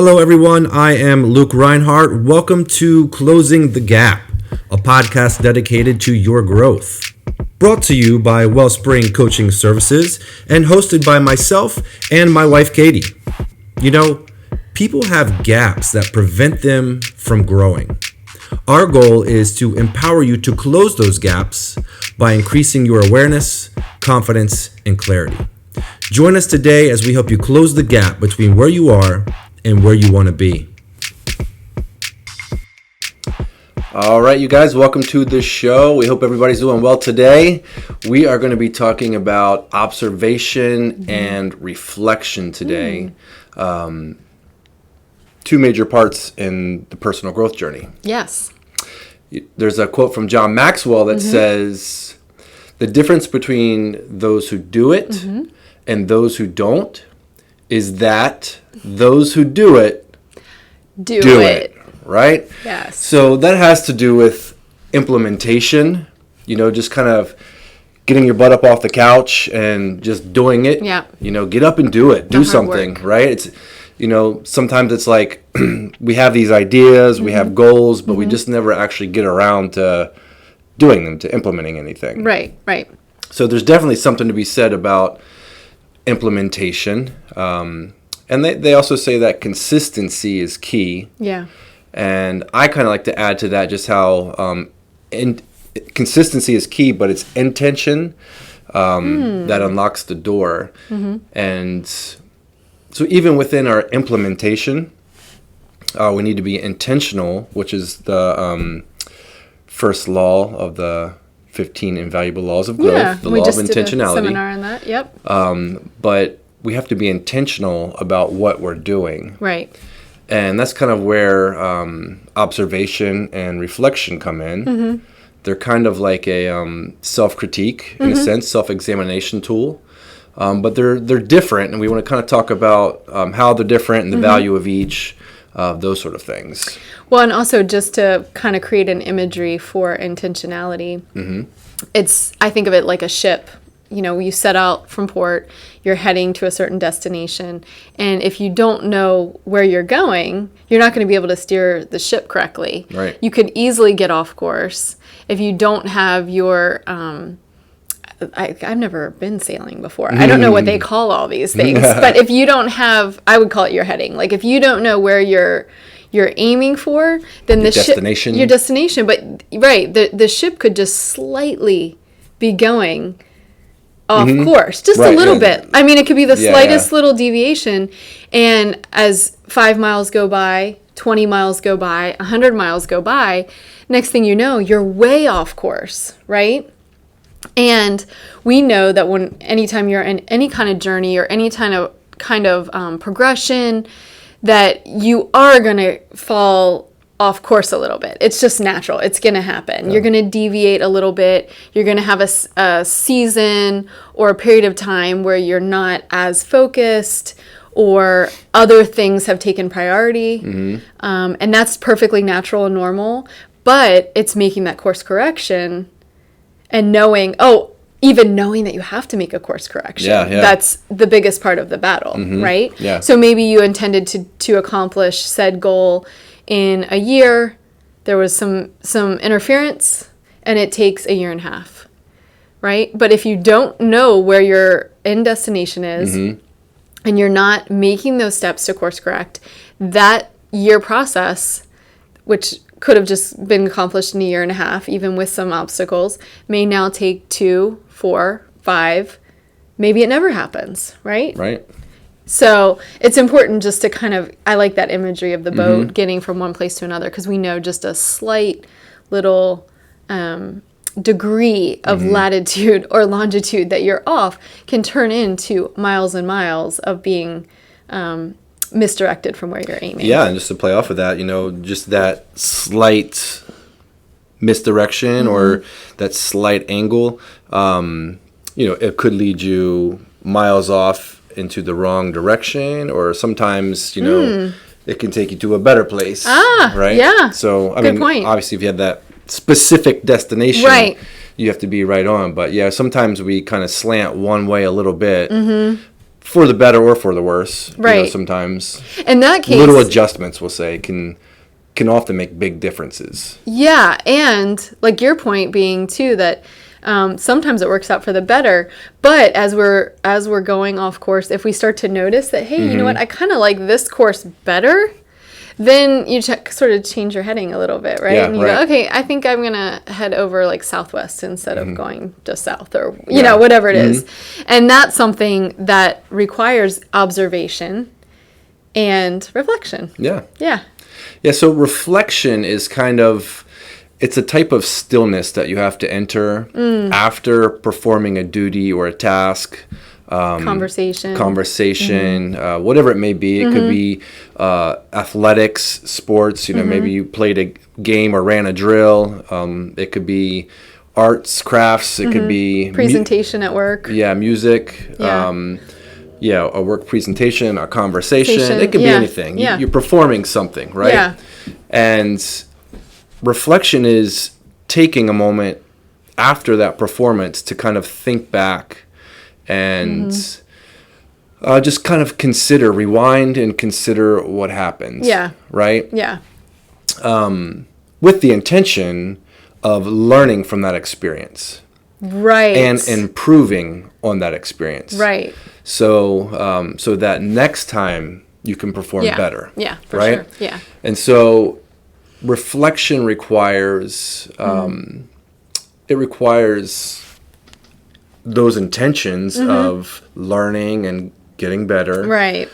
Hello, everyone. I am Luke Reinhardt. Welcome to Closing the Gap, a podcast dedicated to your growth. Brought to you by Wellspring Coaching Services and hosted by myself and my wife, Caty. You know, people have gaps that prevent them from growing. Our goal is to empower you to close those gaps by increasing your awareness, confidence, and clarity. Join us today as we help you close the gap between where you are and where you want to be. All right, you guys, welcome to the show. We hope everybody's doing well today. We are going to be talking about observation and reflection today. Two major parts in the personal growth journey. Yes. There's a quote from John Maxwell that says, the difference between those who do it and those who don't is that those who do it do it. Right? Yes. So that has to do with implementation, just kind of getting your butt up off the couch and just doing it. Yeah. Get up and do it. Do something, right? It's, sometimes it's like we have these ideas, we have goals, but we just never actually get around to doing them, to implementing anything. Right. So there's definitely something to be said about implementation. And they also say that consistency is key. Yeah. And I kind of like to add to that just how consistency is key, but it's intention that unlocks the door. And so even within our implementation, we need to be intentional, which is the first law of the 15 invaluable laws of growth, the law of intentionality. Did a seminar on that. Yep. But we have to be intentional about what we're doing. Right. And that's kind of where observation and reflection come in. They're kind of like a self-critique, in a sense, self-examination tool. But they're different, and we want to kind of talk about how they're different and the value of each, those sort of things. Well, and also just to kind of create an imagery for intentionality, I think of it like a ship. You set out from port, you're heading to a certain destination, and if you don't know where you're going, you're not going to be able to steer the ship correctly. Right. You could easily get off course if you don't have your I've never been sailing before. I don't know what they call all these things, but if you don't have, I would call it your heading. Like if you don't know where you're aiming for, then your destination. But right, the ship could just slightly be going off course, just a little bit. I mean, it could be the slightest little deviation, and as 5 miles go by, 20 miles go by, 100 miles go by, next thing you know, you're way off course, right? And we know that anytime you're in any kind of journey or any kind of progression, that you are going to fall off course a little bit. It's just natural. It's going to happen. Yeah. You're going to deviate a little bit. You're going to have a season or a period of time where you're not as focused or other things have taken priority. And that's perfectly natural and normal. But it's making that course correction and even knowing that you have to make a course correction. Yeah. That's the biggest part of the battle, right? Yeah. So maybe you intended to accomplish said goal in a year. There was some interference, and it takes a year and a half, right? But if you don't know where your end destination is, and you're not making those steps to course correct, that year process, which could have just been accomplished in a year and a half, even with some obstacles, may now take 2, 4, 5. Maybe it never happens, right? Right. So it's important just to I like that imagery of the boat getting from one place to another, because we know just a slight little degree of latitude or longitude that you're off can turn into miles and miles of being misdirected from where you're aiming. Yeah, and just to play off of that, just that slight misdirection or that slight angle, it could lead you miles off into the wrong direction, or sometimes, it can take you to a better place. Right? Yeah. So, Good point. Obviously, if you have that specific destination, right, you have to be right on. But yeah, sometimes we kind of slant one way a little bit for the better or for the worse. Right. Sometimes. In that case, little adjustments, we'll say, can often make big differences. Yeah, and like your point being too that sometimes it works out for the better, but as we're going off course, if we start to notice that, hey, you know what, I kind of like this course better, then you sort of change your heading a little bit, right? Yeah, and you go, okay, I think I'm gonna head over like southwest instead of going just south, or you know, whatever it is. And that's something that requires observation and reflection. Yeah, so reflection is kind of, it's a type of stillness that you have to enter after performing a duty or a task. Conversation, whatever it may be. It could be athletics, sports, maybe you played a game or ran a drill. It could be arts, crafts. It could be presentation at work. Yeah, music. Yeah. A work presentation, a conversation. It could be anything. You're performing something, right? Yeah. And reflection is taking a moment after that performance to kind of think back and just kind of rewind and consider what happened. Yeah. Right? Yeah. With the intention of learning from that experience. Right. And improving on that experience. Right. So so that next time you can perform better. Yeah, for right? sure. Yeah. And so reflection requires it requires those intentions of learning and getting better. Right.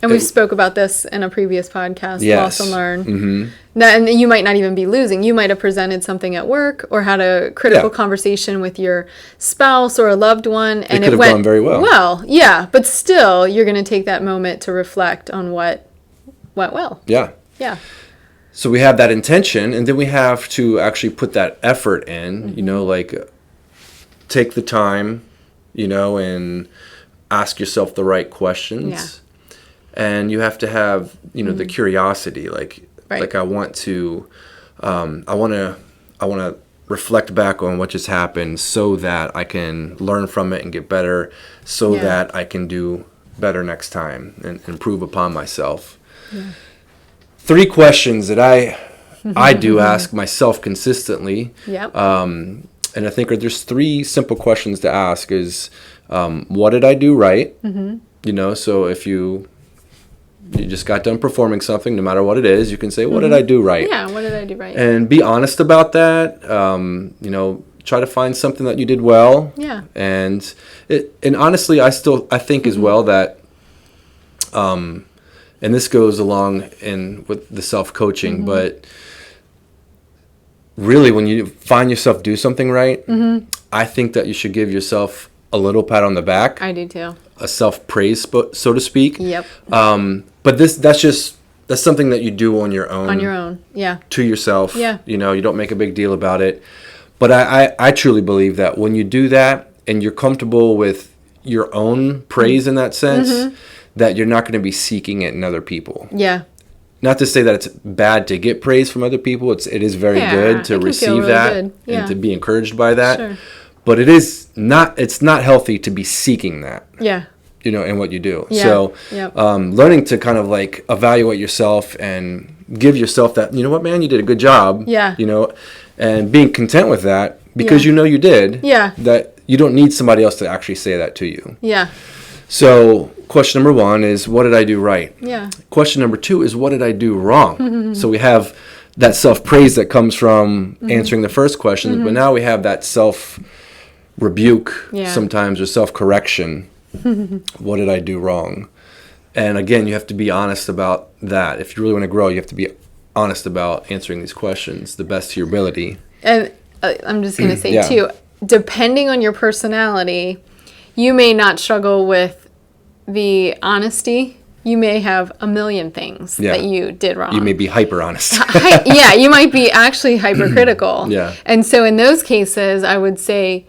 And we spoke about this in a previous podcast, yes. Loss and Learn. And you might not even be losing. You might have presented something at work or had a critical conversation with your spouse or a loved one. And it went gone very well. Well, yeah. But still, you're going to take that moment to reflect on what went well. Yeah. Yeah. So we have that intention, and then we have to actually put that effort in, like take the time, and ask yourself the right questions. Yeah. And you have to have, the curiosity, like I want to reflect back on what just happened so that I can learn from it and get better, so that I can do better next time and improve upon myself. Yeah. 3 questions that I do ask myself consistently. Yep. And I think there's 3 simple questions to ask is, what did I do right? So if you just got done performing something, no matter what it is, you can say, what did I do right? Yeah, what did I do right? And be honest about that. Try to find something that you did well. Yeah. And honestly, I think as well that, and this goes along with the self-coaching, but really when you find yourself do something right, I think that you should give yourself a little pat on the back. I do too. A self-praise, so to speak. Yep. But that's something that you do on your own. On your own, yeah. To yourself. Yeah. You don't make a big deal about it. But I truly believe that when you do that and you're comfortable with your own praise in that sense, that you're not going to be seeking it in other people. Yeah. Not to say that it's bad to get praise from other people. It is very good to receive really that and to be encouraged by that. Sure. But it's not healthy to be seeking that. Yeah. In what you do. Yeah. So Yep. Learning to kind of like evaluate yourself and give yourself that, what, man, you did a good job. Yeah. And being content with that because you did. Yeah. That you don't need somebody else to actually say that to you. Yeah. So question number 1 is, what did I do right? Yeah. Question number 2 is, what did I do wrong? So we have that self-praise that comes from answering the first question, but now we have that self-rebuke sometimes, or self-correction. What did I do wrong? And again, you have to be honest about that. If you really want to grow, you have to be honest about answering these questions the best to your ability. And I'm just going to say too, depending on your personality, you may not struggle with the honesty. You may have a million things that you did wrong. You may be hyper honest. You might be actually hypercritical. Yeah. And so in those cases, I would say,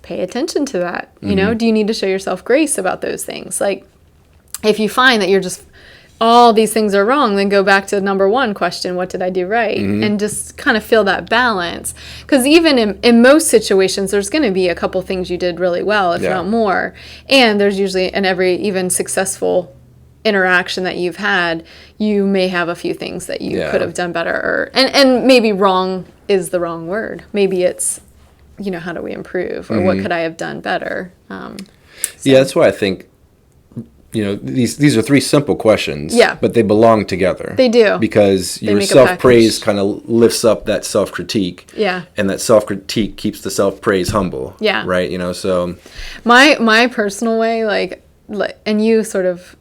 pay attention to that. Do you need to show yourself grace about those things? Like, if you find that you're just all these things are wrong, then go back to number one question, what did I do right? And just kind of feel that balance. Because even in most situations, there's going to be a couple things you did really well, if not more. And there's usually, in every even successful interaction that you've had, you may have a few things that you could have done better. And maybe wrong is the wrong word. Maybe it's, how do we improve? Or what could I have done better? Yeah, that's why I think, these are three simple questions, but they belong together. They do. Because your self-praise kind of lifts up that self-critique. Yeah. And that self-critique keeps the self-praise humble. Yeah. Right? So. My personal way, and you sort of,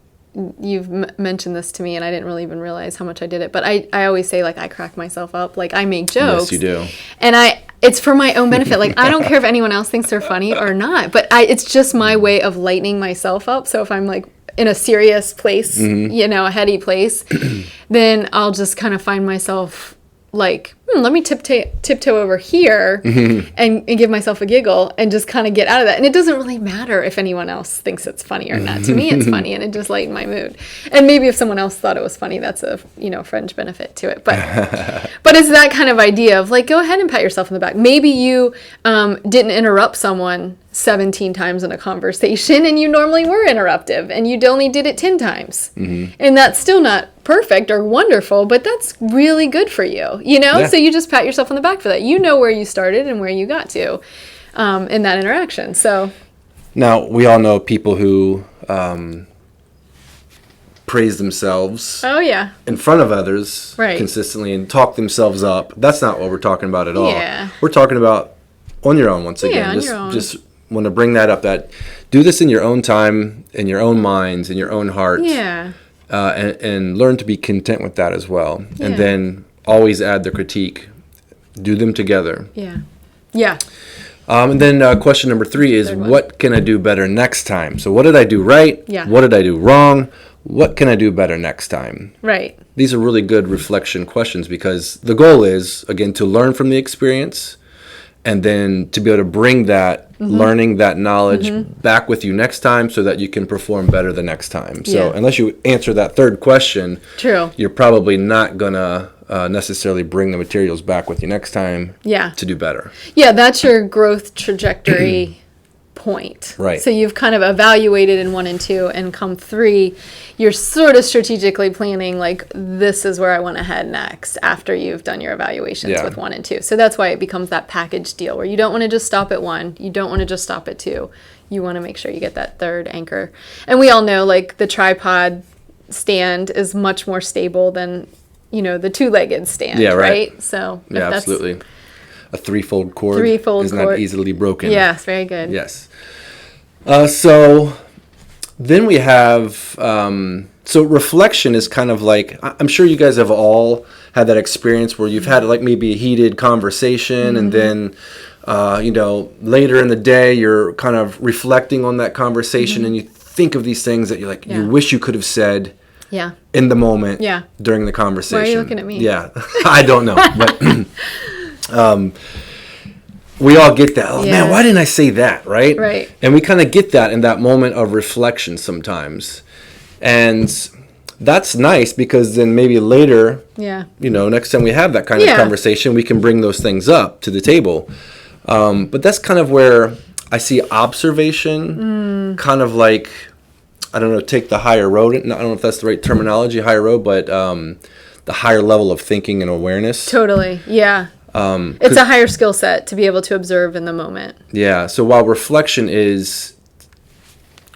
you've mentioned this to me, and I didn't really even realize how much I did it, but I always say, I crack myself up. I make jokes. Yes, you do. And it's for my own benefit. I don't care if anyone else thinks they're funny or not, but it's just my way of lightening myself up. So if I'm in a serious place, a heady place, then I'll just kind of find myself let me tiptoe over here and give myself a giggle and just kind of get out of that. And it doesn't really matter if anyone else thinks it's funny or not. To me, it's funny, and it just lightened my mood. And maybe if someone else thought it was funny, that's a fringe benefit to it. But it's that kind of idea of go ahead and pat yourself on the back. Maybe you didn't interrupt someone 17 times in a conversation, and you normally were interruptive, and you only did it 10 times. And that's still not perfect or wonderful, but that's really good for you, So you just pat yourself on the back for that. You know where you started and where you got to in that interaction. So now we all know people who praise themselves in front of others consistently and talk themselves up. That's not what we're talking about at all. We're talking about on your own once again. Just want to bring that up, that do this in your own time, in your own minds, in your own heart. And learn to be content with that as well. And then always add the critique. Do them together. And then question number 3 is, what can I do better next time? So what did I do right? What did I do wrong? What can I do better next time? Right. These are really good reflection questions, because the goal is, again, to learn from the experience, and then to be able to bring that learning, that knowledge back with you next time, so that you can perform better the next time. So unless you answer that third question, you're probably not going to necessarily bring the materials back with you next time to do better. Yeah, that's your growth trajectory point. Right. So you've kind of evaluated in 1 and 2, and come 3, you're sort of strategically planning, this is where I want to head next after you've done your evaluations with 1 and 2. So that's why it becomes that package deal, where you don't want to just stop at 1. You don't want to just stop at 2. You want to make sure you get that third anchor. And we all know, the tripod stand is much more stable than, the two-legged stand, right? So absolutely. A threefold cord is not easily broken. Yes, very good. Yes. So then we have, so reflection is kind of I'm sure you guys have all had that experience where you've had maybe a heated conversation, and then, later in the day, you're kind of reflecting on that conversation, and you think of these things that you're you wish you could have said in the moment during the conversation. Why are you looking at me? Yeah, I don't know. But we all get that. Oh man, why didn't I say that? Right. Right. And we kind of get that in that moment of reflection sometimes, and that's nice, because then maybe later, next time we have that kind of conversation, we can bring those things up to the table. But that's kind of where I see observation, kind of I don't know, take the higher road. I don't know if that's the right terminology, higher road, but the higher level of thinking and awareness. Totally. Yeah. It's a higher skill set to be able to observe in the moment. Yeah. So while reflection is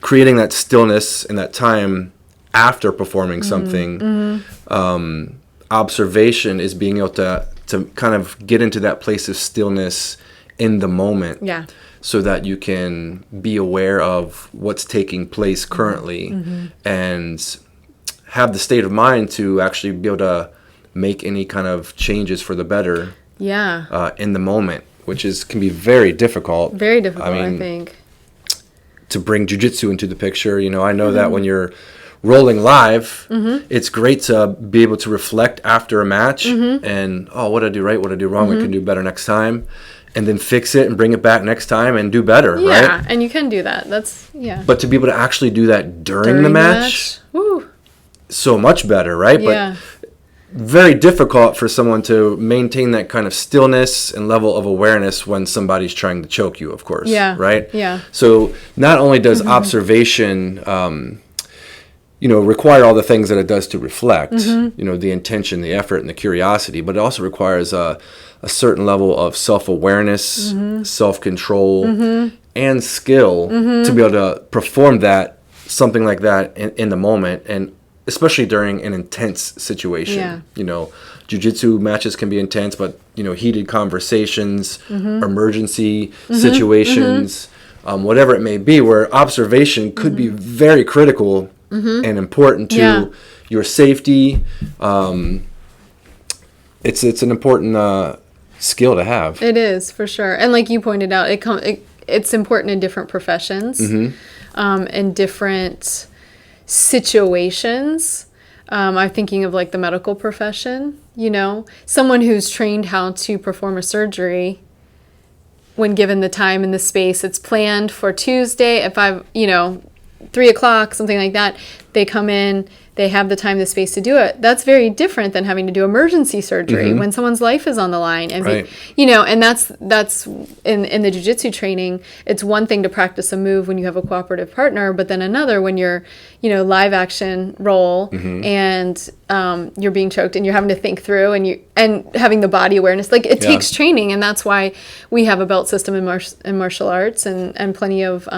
creating that stillness and that time after performing something, observation is being able to kind of get into that place of stillness in the moment. Yeah. So that you can be aware of what's taking place currently, and have the state of mind to actually be able to make any kind of changes for the better. In the moment, which can be very difficult. Very difficult, I think. To bring jiu-jitsu into the picture, I know that when you're rolling live, it's great to be able to reflect after a match and, what did I do right, what did I do wrong, what can I do better next time, and then fix it and bring it back next time and do better, right? Yeah, and you can do that. But to be able to actually do that during the match, so much better, right? Yeah. But very difficult for someone to maintain that kind of stillness and level of awareness when somebody's trying to choke you, of course. Yeah. Right? Yeah. So not only does observation, require all the things that it does to reflect, the intention, the effort, and the curiosity, but it also requires a certain level of self-awareness, self-control, and skill to be able to perform something like that in the moment, and especially during an intense situation. Yeah. Jiu-jitsu matches can be intense, but heated conversations, emergency situations, whatever it may be, where observation could be very critical and important to your safety. It's an important skill to have. It is, for sure. And like you pointed out, it's important in different professions, in different situations. I'm thinking of like the medical profession, someone who's trained how to perform a surgery when given the time and the space. It's planned for Tuesday at 3 o'clock, something like that. They come in, they have the time, the space to do it. That's very different than having to do emergency surgery when someone's life is on the line. And, right. And that's in the jiu-jitsu training. It's one thing to practice a move when you have a cooperative partner, but then another when you're, live action role and you're being choked and you're having to think through and having the body awareness. Like it takes training, and that's why we have a belt system in martial arts and plenty of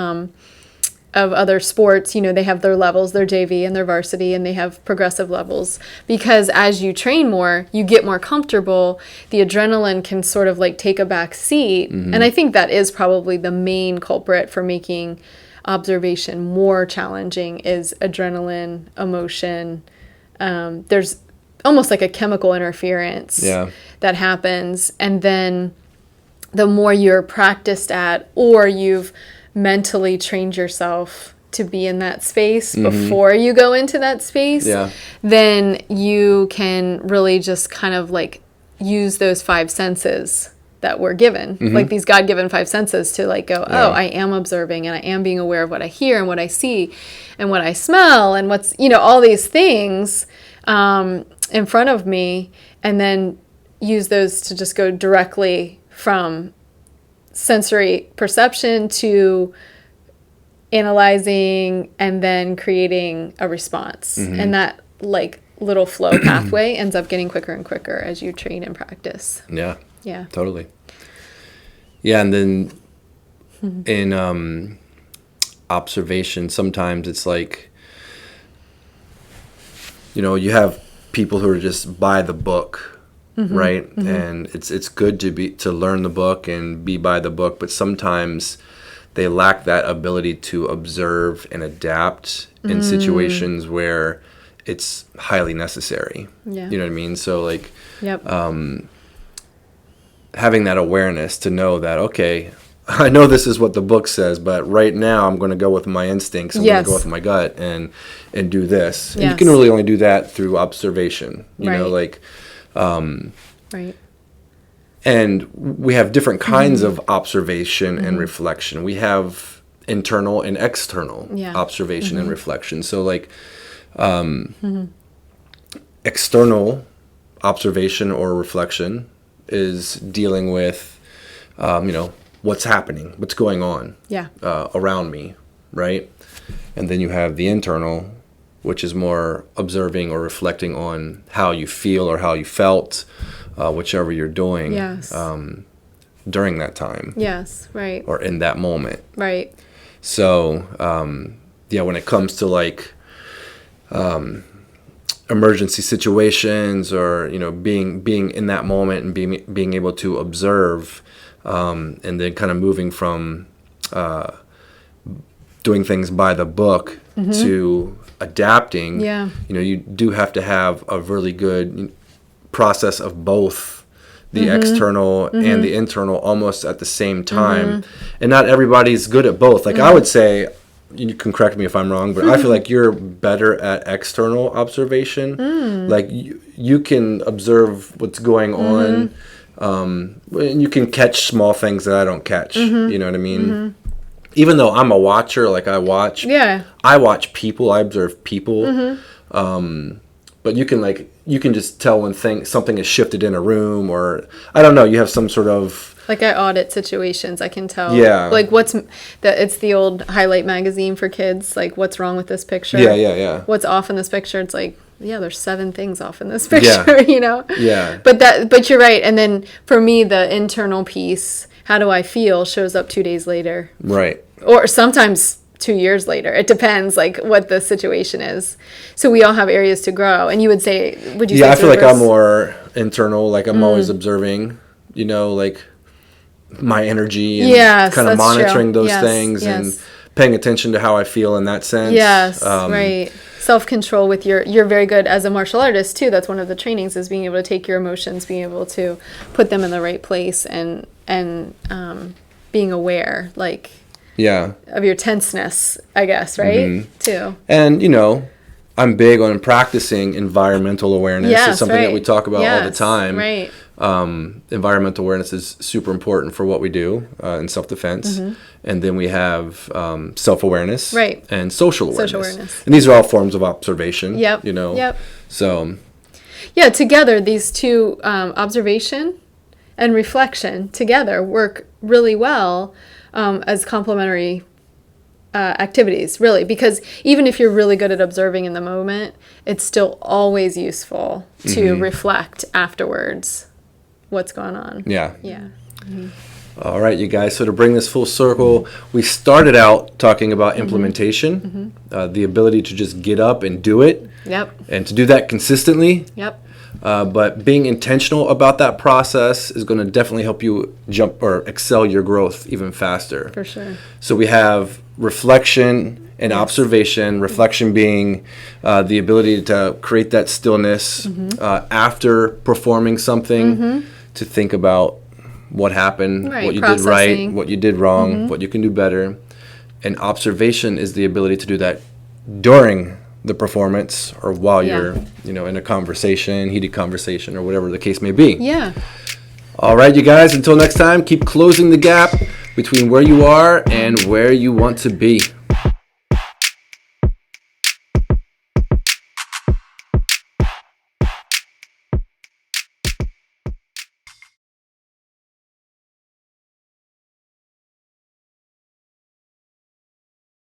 other sports. They have their levels, their JV and their varsity, and they have progressive levels, because as you train more, you get more comfortable. The adrenaline can sort of like take a back seat. And I think that is probably the main culprit for making observation more challenging is adrenaline, emotion. There's almost like a chemical interference that happens. And then the more you're practiced at, or you've mentally trained yourself to be in that space before you go into that space, then you can really just kind of like use those 5 senses that we're given, like these God-given 5 senses, to like go, oh, I am observing, and I am being aware of what I hear and what I see and what I smell and what's, all these things in front of me, and then use those to just go directly from sensory perception to analyzing and then creating a response. And that like little flow pathway ends up getting quicker and quicker as you train and practice. Yeah. Totally. Yeah. And then in observation, sometimes it's like, you have people who are just by the book, right? And it's good to learn the book and be by the book, but sometimes they lack that ability to observe and adapt in situations where it's highly necessary. You know what I mean? So like having that awareness to know that, okay, I know this is what the book says, but right now I'm going to go with my instincts. I'm going to go with my gut and do this. And you can really only do that through observation, you know, like right. And we have different kinds of observation and reflection. We have internal and external observation and reflection. So like external observation or reflection is dealing with, what's happening, what's going on around me, right? And then you have the internal, which is more observing or reflecting on how you feel or how you felt, whichever you're doing during that time. Yes, right. Or in that moment. Right. So, when it comes to like emergency situations or, being in that moment and being able to observe, and then kind of moving from doing things by the book to adapting, you do have to have a really good process of both the external and the internal almost at the same time. And not everybody's good at both. Like I would say, you can correct me if I'm wrong, but I feel like you're better at external observation. Like you can observe what's going on, and you can catch small things that I don't catch. You know what I mean? Even though I'm a watcher, like I watch people, I observe people. But you can just tell when something has shifted in a room, or I don't know, you have some sort of, like I audit situations, I can tell. Yeah. Like it's the old highlight magazine for kids. Like, what's wrong with this picture? Yeah. What's off in this picture? It's like, yeah, there's 7 things off in this picture, you know? Yeah. But you're right. And then for me, the internal piece, how do I feel, shows up 2 days later. Right. Or sometimes 2 years later. It depends, like, what the situation is. So we all have areas to grow. And would you say? Yeah, I feel like I'm more internal. Like, I'm always observing, you know, like, my energy and kind of monitoring those things and paying attention to how I feel in that sense. Yes, right. Self-control with you're very good as a martial artist too. That's one of the trainings, is being able to take your emotions, being able to put them in the right place, and being aware, like, of your tenseness, I guess, right? Too. And, you know, I'm big on practicing environmental awareness. It's something that we talk about all the time. Right. Environmental awareness is super important for what we do in self-defense. And then we have self-awareness and social awareness. And these are all forms of observation, you know. So, yeah, together, these two, observation and reflection together, work really well as complementary activities, really, because even if you're really good at observing in the moment, it's still always useful to reflect afterwards what's going on. Yeah. Mm-hmm. All right, you guys. So to bring this full circle, we started out talking about implementation, the ability to just get up and do it, and to do that consistently. But being intentional about that process is going to definitely help you jump or excel your growth even faster. For sure. So we have reflection and observation. Reflection being the ability to create that stillness after performing something, to think about what happened, what you did right, what you did wrong, what you can do better. And observation is the ability to do that during the performance, or while you're, you know, in a conversation, heated conversation, or whatever the case may be. All right, you guys, until next time, keep closing the gap between where you are and where you want to be.